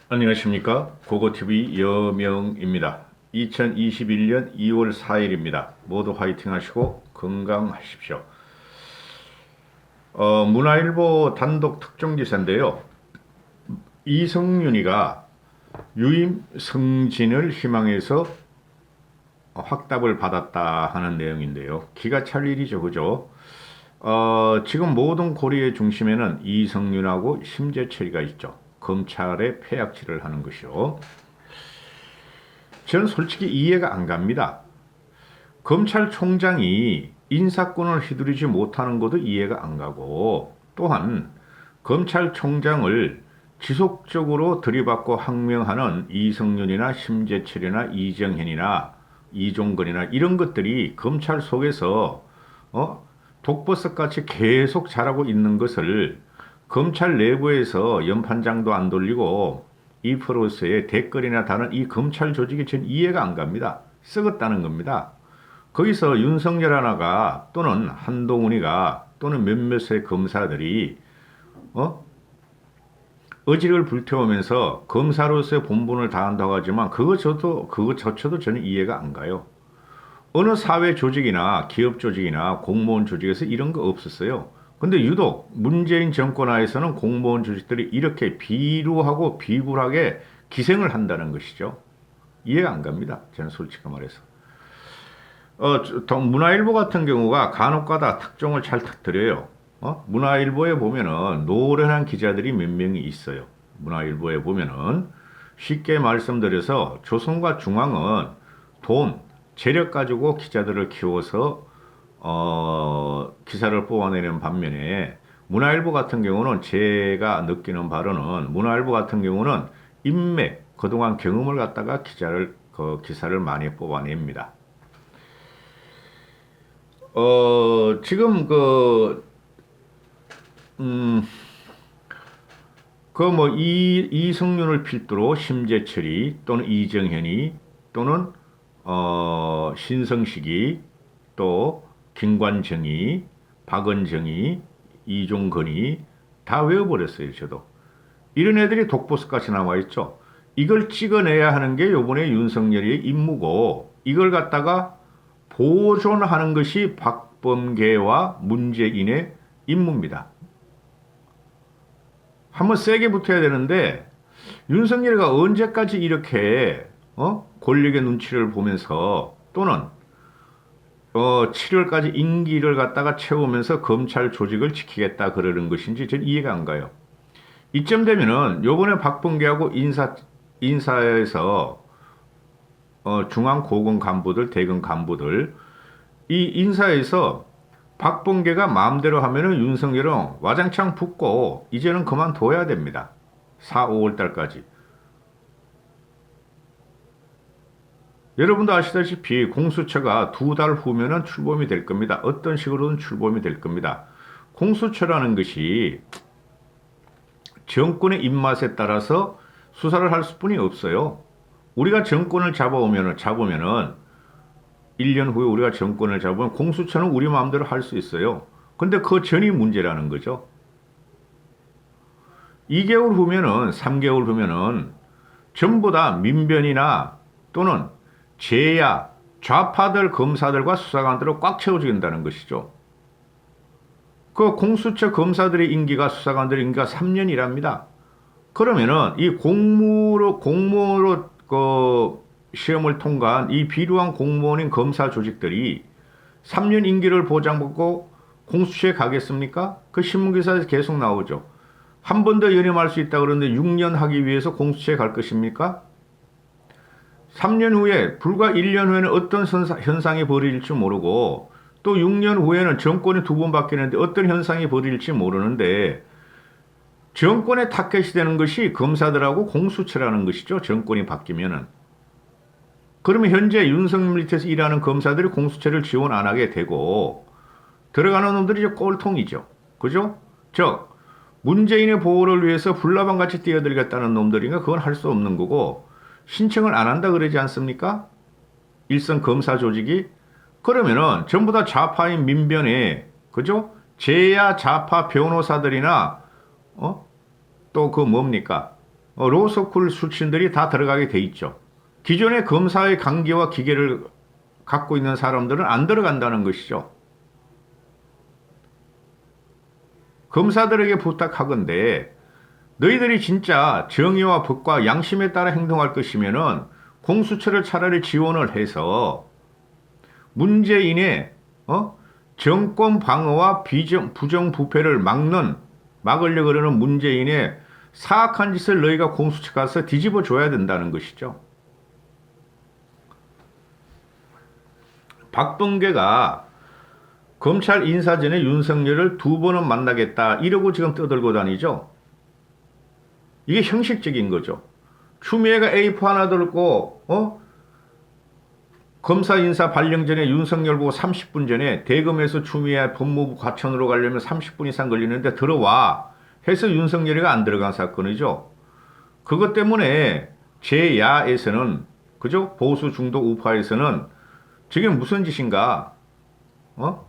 안녕하십니까. 고고TV 여명입니다. 2021년 2월 4일입니다. 모두 화이팅 하시고 건강하십시오. 문화일보 단독 특종 기사인데요. 이성윤이가 유임 승진을 희망해서 확답을 받았다 하는 내용인데요. 기가 찰 일이죠. 그죠? 지금 모든 고리의 중심에는 이성윤하고 심재철이가 있죠. 검찰의 폐악질을 하는 것이요. 저는 솔직히 이해가 안 갑니다. 검찰총장이 인사권을 휘두르지 못하는 것도 이해가 안 가고, 또한 검찰총장을 지속적으로 들이받고 항명하는 이성윤이나 심재철이나 이정현이나 이종건이나 이런 것들이 검찰 속에서 독버섯같이 계속 자라고 있는 것을 검찰 내부에서 연판장도 안 돌리고 2%의 댓글이나 다른 이 검찰 조직이 전 이해가 안 갑니다. 썩었다는 겁니다. 거기서 윤석열 하나가 또는 한동훈이가 또는 몇몇의 검사들이 의지를 불태우면서 검사로서의 본분을 다한다고 하지만 그거조차도 저는 이해가 안 가요. 어느 사회 조직이나 기업 조직이나 공무원 조직에서 이런 거 없었어요. 근데 유독 문재인 정권 하에서는 공무원 조직들이 이렇게 비루하고 비굴하게 기생을 한다는 것이죠. 이해가 안 갑니다. 저는 솔직히 말해서. 문화일보 같은 경우가 간혹가다 특종을 잘 터뜨려요. 문화일보에 보면은 노련한 기자들이 몇 명이 있어요. 문화일보에 보면은 쉽게 말씀드려서 조선과 중앙은 돈, 재력 가지고 기자들을 키워서 기사를 뽑아내는 반면에 문화일보 같은 경우는 제가 느끼는 바로는 문화일보 같은 경우는 인맥, 그동안 경험을 갖다가 기사를 많이 뽑아냅니다. 지금 이성윤을 필두로 심재철이 또는 이정현이 또는 신성식이 또 김관정이 박은정이 이종건이 다 외워버렸어요. 저도 이런 애들이 독보스같이 나와 있죠. 이걸 찍어내야 하는 게 요번에 윤석열의 임무고 이걸 갖다가 보존하는 것이 박범계와 문재인의 임무입니다. 한번 세게 붙어야 되는데 윤석열이가 언제까지 이렇게 권력의 눈치를 보면서 또는 7월까지 임기를 갖다가 채우면서 검찰 조직을 지키겠다 그러는 것인지 저는 이해가 안 가요. 이쯤 되면은 요번에 박범계하고 인사에서 중앙 고급 간부들, 대검 간부들 이 인사에서 박범계가 마음대로 하면은 윤석열은 와장창 붙고 이제는 그만둬야 됩니다. 4, 5월 달까지. 여러분도 아시다시피 공수처가 2달 후면은 출범이 될 겁니다. 어떤 식으로든 출범이 될 겁니다. 공수처라는 것이 정권의 입맛에 따라서 수사를 할 수뿐이 없어요. 우리가 정권을 잡으면은 1년 후에 우리가 정권을 잡으면 공수처는 우리 마음대로 할 수 있어요. 근데 그 전이 문제라는 거죠. 2개월 후면은 3개월 후면은 전부 다 민변이나 또는 제야 좌파들 검사들과 수사관들을 꽉 채워준다는 것이죠. 그 공수처 검사들의 임기가 수사관들의 임기가 3년이랍니다. 그러면은 이 공무원으로 시험을 통과한 이 비루한 공무원인 검사 조직들이 3년 임기를 보장받고 공수처에 가겠습니까? 그 신문기사에서 계속 나오죠. 한 번 더 연임할 수 있다 그러는데 6년 하기 위해서 공수처에 갈 것입니까? 3년 후에 불과 1년 후에는 어떤 현상이 벌어질지 모르고 또 6년 후에는 정권이 2번 바뀌는데 어떤 현상이 벌어질지 모르는데 정권의 타켓이 되는 것이 검사들하고 공수처라는 것이죠. 정권이 바뀌면은. 그러면 현재 윤석열 밑에서 일하는 검사들이 공수처를 지원 안 하게 되고 들어가는 놈들이 이제 꼴통이죠. 그죠? 즉 문재인의 보호를 위해서 불나방같이 뛰어들겠다는 놈들인가 그건 할 수 없는 거고 신청을 안 한다 그러지 않습니까? 일선 검사 조직이 그러면은 전부 다 좌파인 민변에 그죠? 제야 좌파 변호사들이나 또 그 뭡니까? 로스쿨 출신들이 다 들어가게 돼 있죠. 기존의 검사의 강기와 기계를 갖고 있는 사람들은 안 들어간다는 것이죠. 검사들에게 부탁하건대 너희들이 진짜 정의와 법과 양심에 따라 행동할 것이면은 공수처를 차라리 지원을 해서 문재인의 정권 방어와 부정부패를 막으려고 그러는 문재인의 사악한 짓을 너희가 공수처 가서 뒤집어 줘야 된다는 것이죠. 박범계가 검찰 인사 전에 윤석열을 2번은 만나겠다 이러고 지금 떠들고 다니죠. 이게 형식적인 거죠. 추미애가 A4 하나 들고 검사 인사 발령 전에 윤석열 보고 30분 전에 대검에서 추미애 법무부 과천으로 가려면 30분 이상 걸리는데 들어와 해서 윤석열이가 안 들어간 사건이죠. 그것 때문에 제야에서는 그죠? 보수 중도 우파에서는 지금 무슨 짓인가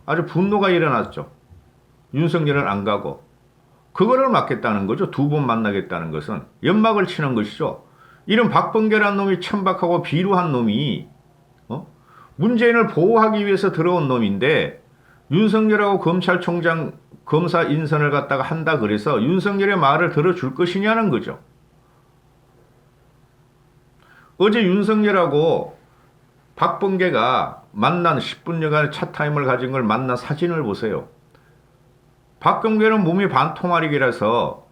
아주 분노가 일어났죠. 윤석열은 안 가고 그거를 막겠다는 거죠. 2번 만나겠다는 것은 연막을 치는 것이죠. 이런 박범계라는 놈이 천박하고 비루한 놈이 문재인을 보호하기 위해서 들어온 놈인데 윤석열하고 검찰총장 검사 인선을 갖다가 한다 그래서 윤석열의 말을 들어줄 것이냐는 거죠. 어제 윤석열하고 박범계가 만난 10분여간의 차타임을 가진 걸 만난 사진을 보세요. 박범계는 몸이 반통아리기라서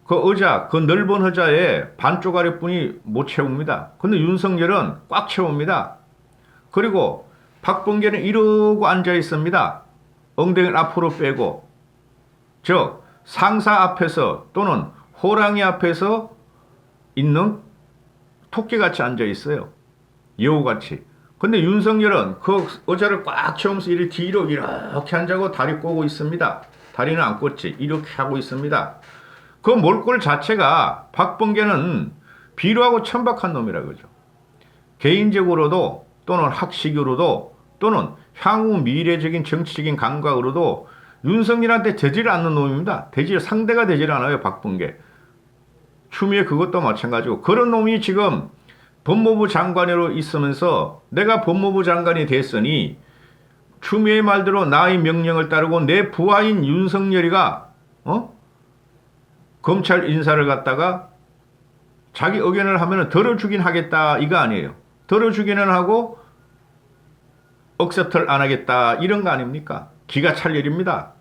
그 의자, 그 넓은 의자에 반쪽아리뿐이 못 채웁니다. 근데 윤석열은 꽉 채웁니다. 그리고 박범계는 이러고 앉아 있습니다. 엉덩이를 앞으로 빼고 즉 상사 앞에서 또는 호랑이 앞에서 있는 토끼같이 앉아 있어요. 여우같이. 근데 윤석열은 그 의자를 꽉 채우면서 이렇게 뒤로 이렇게 앉아고 다리 꼬고 있습니다. 다리는 안 꽂지. 이렇게 하고 있습니다. 그 몰골 자체가 박범계는 비루하고 천박한 놈이라 그러죠. 개인적으로도 또는 학식으로도 또는 향후 미래적인 정치적인 감각으로도 윤석열한테 되질 않는 놈입니다. 상대가 되질 않아요. 박범계. 추미애 그것도 마찬가지고 그런 놈이 지금 법무부 장관으로 있으면서 내가 법무부 장관이 됐으니 추미애 말대로 나의 명령을 따르고 내 부하인 윤석열이가 검찰 인사를 갖다가 자기 의견을 하면 덜어주긴 하겠다 이거 아니에요. 덜어주기는 하고 억셉트를 안 하겠다 이런 거 아닙니까? 기가 찰 일입니다.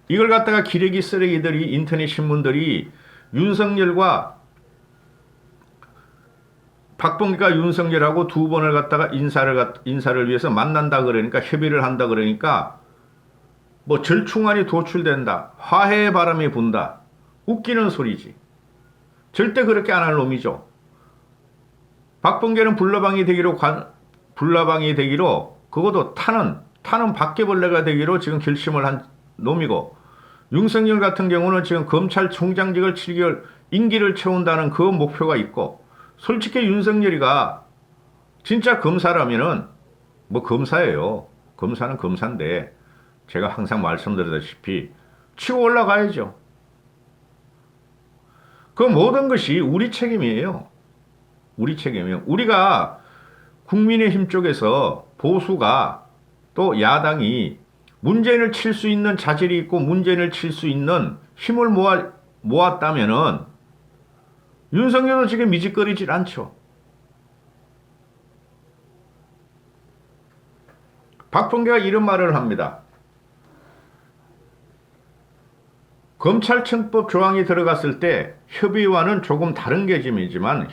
이걸 갖다가 기레기 쓰레기들이 인터넷 신문들이 윤석열과 박범계가 윤석열하고 2번을 갖다가 인사를 위해서 만난다 그러니까 협의를 한다 그러니까 뭐 절충안이 도출된다. 화해의 바람이 분다. 웃기는 소리지. 절대 그렇게 안 할 놈이죠. 박범계는 불나방이 되기로 그것도 타는 바퀴벌레가 되기로 지금 결심을 한 놈이고 윤석열 같은 경우는 지금 검찰총장직을 7개월 임기를 채운다는 그 목표가 있고 솔직히 윤석열이가 진짜 검사라면은 뭐 검사예요. 검사는 검사인데 제가 항상 말씀드렸다시피 치고 올라가야죠. 그 모든 것이 우리 책임이에요. 우리 책임이에요. 우리가 국민의힘 쪽에서 보수가 또 야당이 문재인을 칠 수 있는 자질이 있고 문재인을 칠 수 있는 힘을 모았다면은 윤석열도 지금 미직거리질 않죠. 박범계가 이런 말을 합니다. 검찰청법 조항이 들어갔을 때 협의와는 조금 다른 개념이지만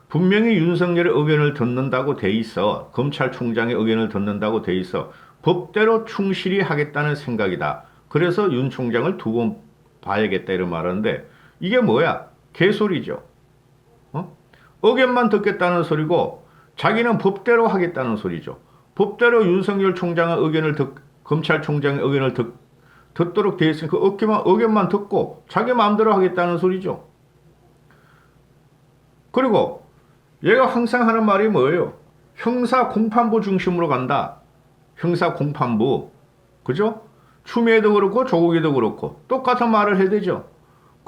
분명히 윤석열의 의견을 듣는다고 돼 있어. 검찰총장의 의견을 듣는다고 돼 있어. 법대로 충실히 하겠다는 생각이다. 그래서 윤 총장을 2번 봐야겠다 이런 말하는데 이게 뭐야? 개소리죠. 의견만 듣겠다는 소리고 자기는 법대로 하겠다는 소리죠. 법대로 윤석열 총장의 의견을 검찰총장의 의견을 듣도록 돼 있으니까 의견만 듣고 자기 마음대로 하겠다는 소리죠. 그리고 얘가 항상 하는 말이 뭐예요? 형사 공판부 중심으로 간다. 형사 공판부. 그죠? 추미애도 그렇고 조국이도 그렇고 똑같은 말을 해야 되죠.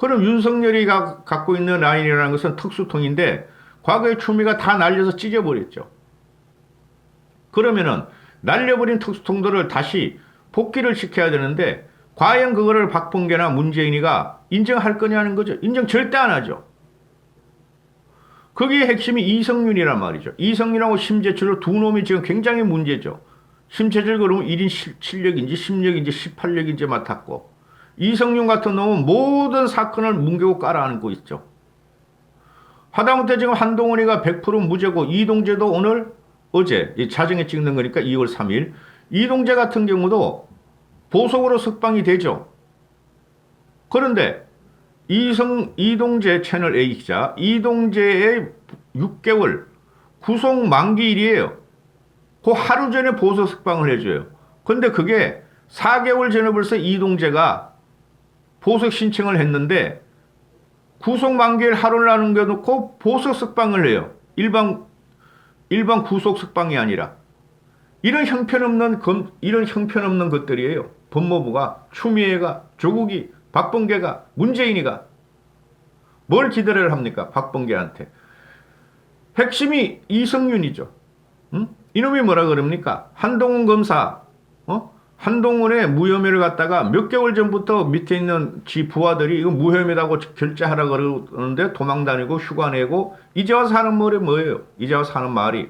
그럼 윤석열이 갖고 있는 라인이라는 것은 특수통인데 과거에 추미가 다 날려서 찢어버렸죠. 그러면은 날려버린 특수통들을 다시 복귀를 시켜야 되는데 과연 그거를 박범계나 문재인이가 인정할 거냐는 거죠. 인정 절대 안 하죠. 거기에 핵심이 이성윤이란 말이죠. 이성윤하고 심재철로 두 놈이 지금 굉장히 문제죠. 심재철 그러면 1인 7력인지 10력인지 18력인지 맡았고 이성윤 같은 놈은 모든 사건을 뭉개고 깔아앉고 있죠. 하다못해 지금 한동훈이가 100% 무죄고 이동재도 오늘 어제 자정에 찍는 거니까 2월 3일 이동재 같은 경우도 보석으로 석방이 되죠. 그런데 이동재 채널 A 기자 이동재의 6개월 구속 만기일이에요. 그 하루 전에 보석 석방을 해줘요. 근데 그게 4개월 전에 벌써 이동재가 보석 신청을 했는데 구속 만기일 하루를 남겨놓고 보석 석방을 해요. 일반 구속 석방이 아니라 이런 형편없는 것들이에요. 법무부가 추미애가 조국이 박범계가 문재인이가 뭘 기대를 합니까? 박범계한테 핵심이 이성윤이죠. 응? 이놈이 뭐라 그럽니까? 한동훈 검사 한동훈의 무혐의를 갖다가 몇 개월 전부터 밑에 있는 지 부하들이 이거 무혐의라고 결재하라 그러는데 도망 다니고 휴가 내고 이제 와서 하는 말이 뭐예요? 이제 와서 하는 말이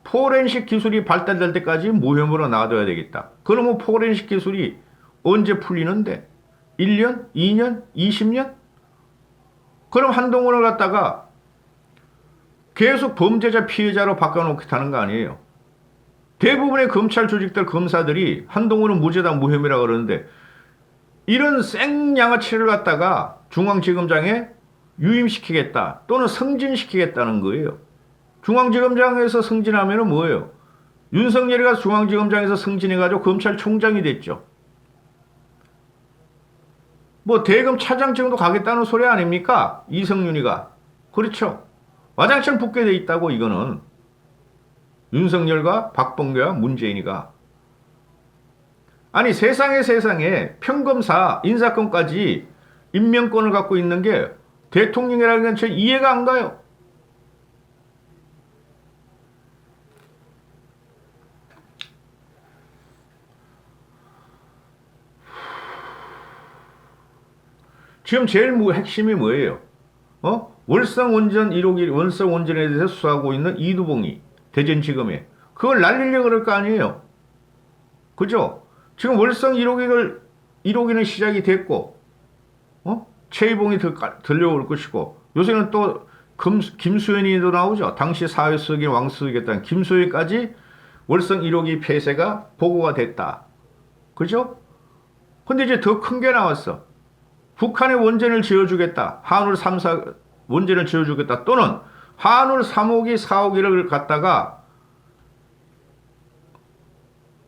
포렌식 기술이 발달될 때까지 무혐의로 놔둬야 되겠다. 그러면 포렌식 기술이 언제 풀리는데? 1년? 2년? 20년? 그럼 한동훈을 갖다가 계속 범죄자 피해자로 바꿔놓겠다는 거 아니에요. 대부분의 검찰 조직들 검사들이 한동훈은 무죄다 무혐의라 그러는데 이런 생양아치를 갖다가 중앙지검장에 유임시키겠다 또는 승진시키겠다는 거예요. 중앙지검장에서 승진하면 뭐예요? 윤석열이가 중앙지검장에서 승진해가지고 검찰총장이 됐죠. 뭐 대검 차장정도 가겠다는 소리 아닙니까? 이성윤이가. 그렇죠. 와장창 붙게 돼 있다고 이거는. 윤석열과 박범계와 문재인이가. 아니 세상에 평검사 인사권까지 임명권을 갖고 있는 게 대통령이라는 건 저 이해가 안 가요. 지금 제일 핵심이 뭐예요? 월성 원전 1호기 월성 원전에 대해서 수사하고 있는 이두봉이 대전지검에 그걸 날리려고 그럴 거 아니에요. 그죠? 지금 월성 1호기는 시작이 됐고 최이봉이 들려올 것이고 요새는 또 김수현이도 나오죠. 당시 사회수석이 왕수석이었다는 김수현까지 월성 1호기 폐쇄가 보고가 됐다. 그죠? 근데 이제 더 큰 게 나왔어. 북한의 원전을 지어주겠다. 한울 3, 4 원전을 지어주겠다. 또는 한울 3호기, 4호기를 갖다가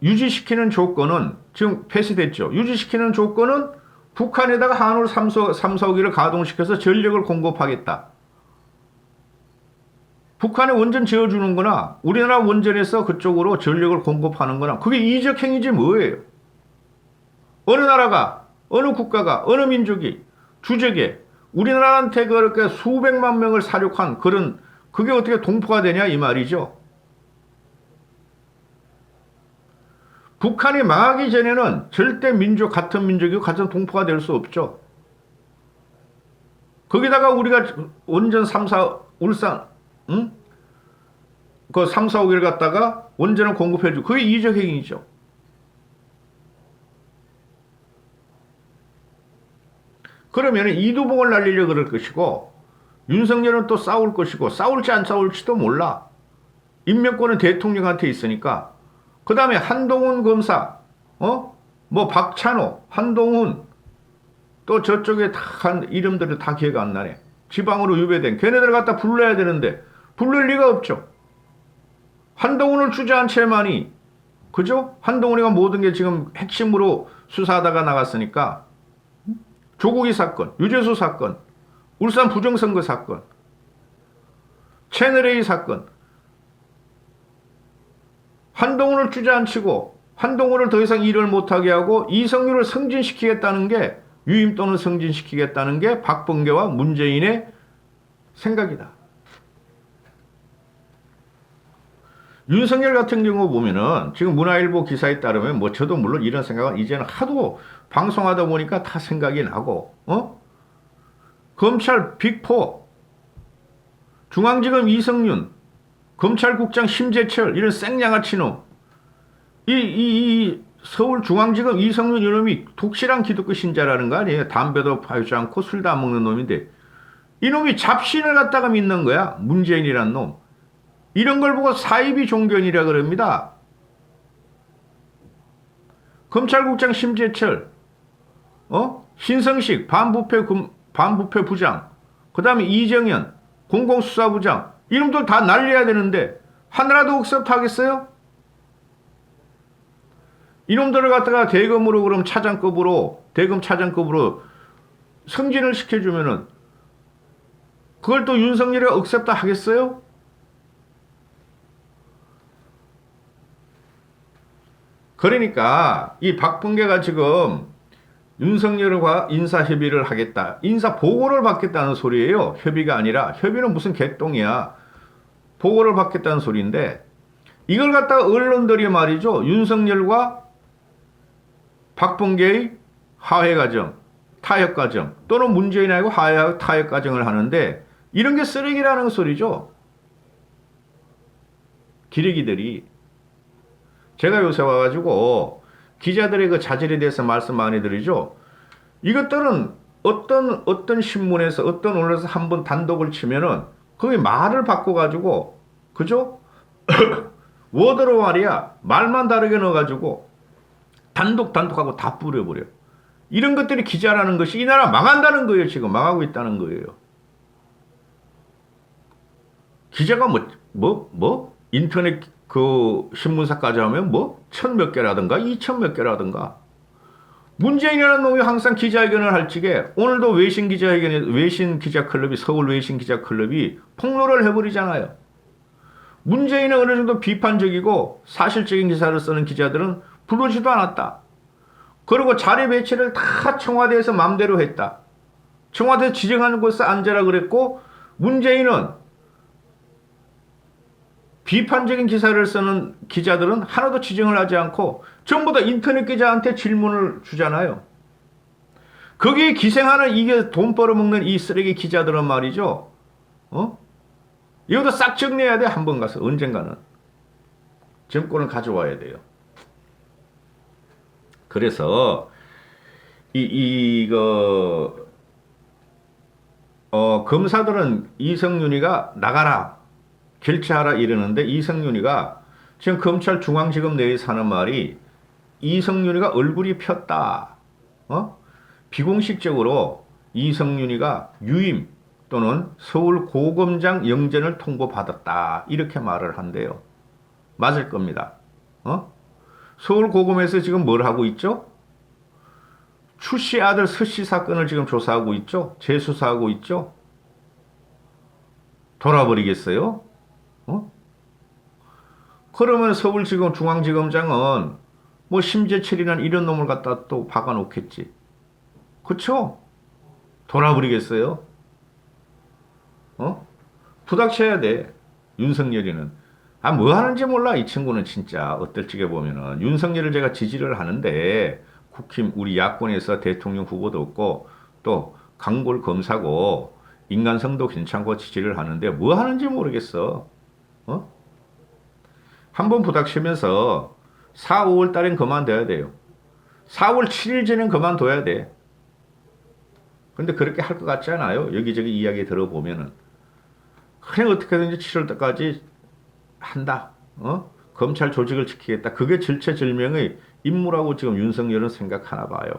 유지시키는 조건은 지금 폐쇄됐죠. 유지시키는 조건은 북한에다가 한울 3, 4호기를 가동시켜서 전력을 공급하겠다. 북한의 원전 지어주는 거나 우리나라 원전에서 그쪽으로 전력을 공급하는 거나 그게 이적 행위지 뭐예요. 어느 나라가 어느 국가가 어느 민족이 주적에 우리나라한테 그렇게 수백만 명을 사륙한 그런 그게 어떻게 동포가 되냐 이 말이죠. 북한이 망하기 전에는 절대 같은 민족이고 같은 동포가 될 수 없죠. 거기다가 우리가 원전 3, 4 울산 그 3, 4, 5기를 갖다가 원전을 공급해주고 그게 이적 행위죠. 그러면 이두봉을 날리려고 그럴 것이고 윤석열은 또 싸울 것이고 싸울지 안 싸울지도 몰라. 임명권은 대통령한테 있으니까. 그 다음에 한동훈 검사 뭐 박찬호, 한동훈 또 저쪽에 다 이름들이 다 기억 안 나네. 지방으로 유배된 걔네들 갖다 불러야 되는데 부를 리가 없죠. 한동훈을 주저한 채만이 그죠? 한동훈이가 모든 게 지금 핵심으로 수사하다가 나갔으니까 조국이 사건, 유재수 사건, 울산 부정선거 사건, 채널A 사건 한동훈을 주저앉히고 한동훈을 더 이상 일을 못하게 하고 이성윤을 승진시키겠다는 게 유임 또는 승진시키겠다는 게 박범계와 문재인의 생각이다. 윤석열 같은 경우 보면은 지금 문화일보 기사에 따르면 뭐 저도 물론 이런 생각은 이제는 하도 방송하다 보니까 다 생각이 나고, 검찰 빅4, 중앙지검 이성윤, 검찰국장 심재철, 이런 생양아치 놈, 이 서울중앙지검 이성윤 이놈이 독실한 기독교 신자라는 거 아니에요? 담배도 파지 않고 술도 안 먹는 놈인데, 이놈이 잡신을 갖다가 믿는 거야. 문재인이란 놈. 이런 걸 보고 사이비 종견이라 그럽니다. 검찰국장 심재철, 신성식 반부패 부장, 그 다음에 이정현 공공수사부장, 이놈들 다 날려야 되는데 하나라도 억셉트하겠어요? 이놈들을 갖다가 대검으로 그럼 대검 차장급으로 승진을 시켜주면은 그걸 또 윤석열이 억셉트 하겠어요? 그러니까 이 박범계가 지금 윤석열과 인사협의를 하겠다, 인사 보고를 받겠다는 소리예요. 협의가 아니라. 협의는 무슨 개똥이야. 보고를 받겠다는 소리인데, 이걸 갖다가 언론들이 말이죠, 윤석열과 박범계의 화해과정, 타협과정, 또는 문재인하고 화해하고 타협과정을 하는데, 이런 게 쓰레기라는 소리죠. 기레기들이. 제가 요새 와가지고 기자들의 그 자질에 대해서 말씀 많이 드리죠. 이것들은 어떤 신문에서 어떤 언론에서 한번 단독을 치면은 거기 말을 바꿔가지고, 그죠? 워드로 말이야, 말만 다르게 넣어가지고 단독하고 다 뿌려버려. 이런 것들이 기자라는 것이 이 나라 망한다는 거예요. 지금 망하고 있다는 거예요. 기자가 인터넷 그 신문사까지 하면 1000몇 개라든가 2000몇 개라든가. 문재인이라는 놈이 항상 기자회견을 할 적에 오늘도 외신 기자클럽이, 서울 외신 기자클럽이 폭로를 해버리잖아요. 문재인은 어느 정도 비판적이고 사실적인 기사를 쓰는 기자들은 부르지도 않았다. 그리고 자리 배치를 다 청와대에서 맘대로 했다. 청와대에서 지정하는 곳에 앉으라 그랬고, 문재인은 비판적인 기사를 쓰는 기자들은 하나도 지정을 하지 않고 전부 다 인터넷 기자한테 질문을 주잖아요. 거기에 기생하는, 이게 돈 벌어먹는 이 쓰레기 기자들은 말이죠. 이것도 싹 정리해야 돼. 한번 가서 언젠가는. 정권을 가져와야 돼요. 그래서 검사들은 이성윤이가 나가라, 결재하라 이러는데, 이성윤이가 지금 검찰 중앙지검 내에서 하는 말이, 이성윤이가 얼굴이 폈다. 비공식적으로 이성윤이가 유임 또는 서울 고검장 영전을 통보받았다, 이렇게 말을 한대요. 맞을 겁니다. 서울 고검에서 지금 뭘 하고 있죠? 추 씨 아들 서 씨 사건을 지금 조사하고 있죠? 재수사하고 있죠? 돌아버리겠어요? 그러면 서울 지금 중앙지검장은 심재철이라는 이런 놈을 갖다 또 박아놓겠지. 그쵸? 돌아버리겠어요? 부닥쳐야 돼. 윤석열이는. 뭐 하는지 몰라. 이 친구는 진짜 어떨 적에 보면은. 윤석열을 제가 지지를 하는데, 우리 야권에서 대통령 후보도 없고 또 강골 검사고 인간성도 괜찮고 지지를 하는데 뭐 하는지 모르겠어. 한번 부닥치면서 4, 5월 달엔 그만둬야 돼요. 4월 7일 전엔 그만둬야 돼. 근데 그렇게 할 것 같지 않아요? 여기저기 이야기 들어보면은. 그냥 어떻게든지 7월 때까지 한다. 검찰 조직을 지키겠다. 그게 절체절명의 임무라고 지금 윤석열은 생각하나 봐요.